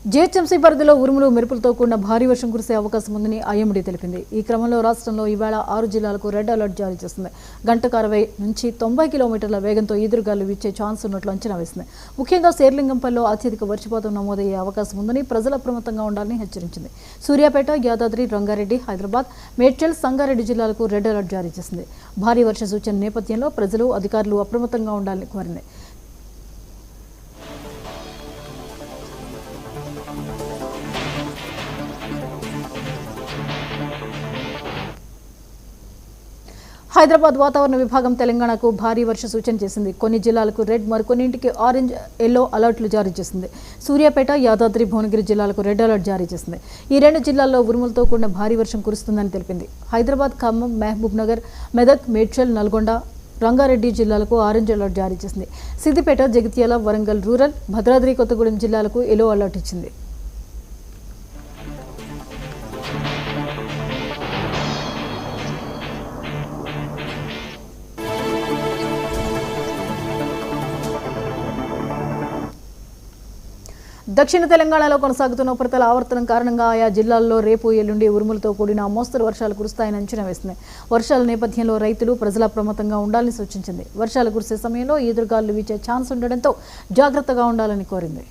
GHMC పరిధిలో ఉరుములు మెరుపులతో కూడిన భారీ వర్షం కురిసే అవకాశం ఉందని ఐఎండీ తెలిపింది. ఈ క్రమంలో రాష్ట్రంలో ఇవాళ 6 జిల్లాలకు రెడ్ అలర్ట్ జారీ చేసింది. గంటకు 60 నుంచి 90 కిలోమీటర్ల వేగంతో ఈదురుగాలు వీచే ఛాన్స్ ఉన్నట్లు అంచనా వేసింది. ముఖ్యంగా శేర్లింగంపల్లిలో అత్యధిక వర్షపాతం నమోదయ్యే అవకాశం ఉందని ప్రజలు అప్రమత్తంగా ఉండాలని హెచ్చరించింది. సూర్యాపేట, యాదాద్రి, రంగారెడ్డి, హైదరాబాద్, మేడ్చల్, సంగారెడ్డి జిల్లాలకు రెడ్ అలర్ట్ జారీ చేసింది. భారీ వర్ష సూచన నేపథ్యంలో ప్రజలు, అధికారులు అప్రమత్తంగా ఉండాలని కోరింది. హైదరాబాద్ వాతావరణ విభాగం తెలంగాణకు భారీ వర్ష సూచన చేసింది. కొన్ని జిల్లాలకు రెడ్, మరికొన్నింటికి ఆరెంజ్, ఎల్లో అలర్ట్లు జారీ చేసింది. సూర్యాపేట, యాదాద్రి, భువనగిరి జిల్లాలకు రెడ్ అలర్ట్ జారీ చేసింది. ఈ 2 జిల్లాల్లో ఉరుములతో కూడిన భారీ వర్షం కురుస్తుందని తెలిపింది. హైదరాబాద్, ఖమ్మం, మహబూబ్ నగర్, మెదక్, మేడ్చల్, నల్గొండ, రంగారెడ్డి జిల్లాలకు ఆరెంజ్ అలర్ట్ జారీ చేసింది. సిద్దిపేట, జగిత్యాల, వరంగల్ రూరల్, భద్రాద్రి కొత్తగూడెం జిల్లాలకు ఎల్లో అలర్ట్ ఇచ్చింది. దక్షిణ తెలంగాణలో కొనసాగుతున్న ఉపరితల ఆవర్తనం కారణంగా ఆయా జిల్లాల్లో రేపు, ఎల్లుండి ఉరుములతో కూడిన మోస్తరు వర్షాలు కురుస్తాయని అంచనా వేసింది. వర్షాల నేపథ్యంలో రైతులు, ప్రజలు అప్రమత్తంగా ఉండాలని సూచించింది. వర్షాలు కురిసే సమయంలో ఈదురుగాలు వీచే ఛాన్స్ ఉండడంతో జాగ్రత్తగా ఉండాలని కోరింది.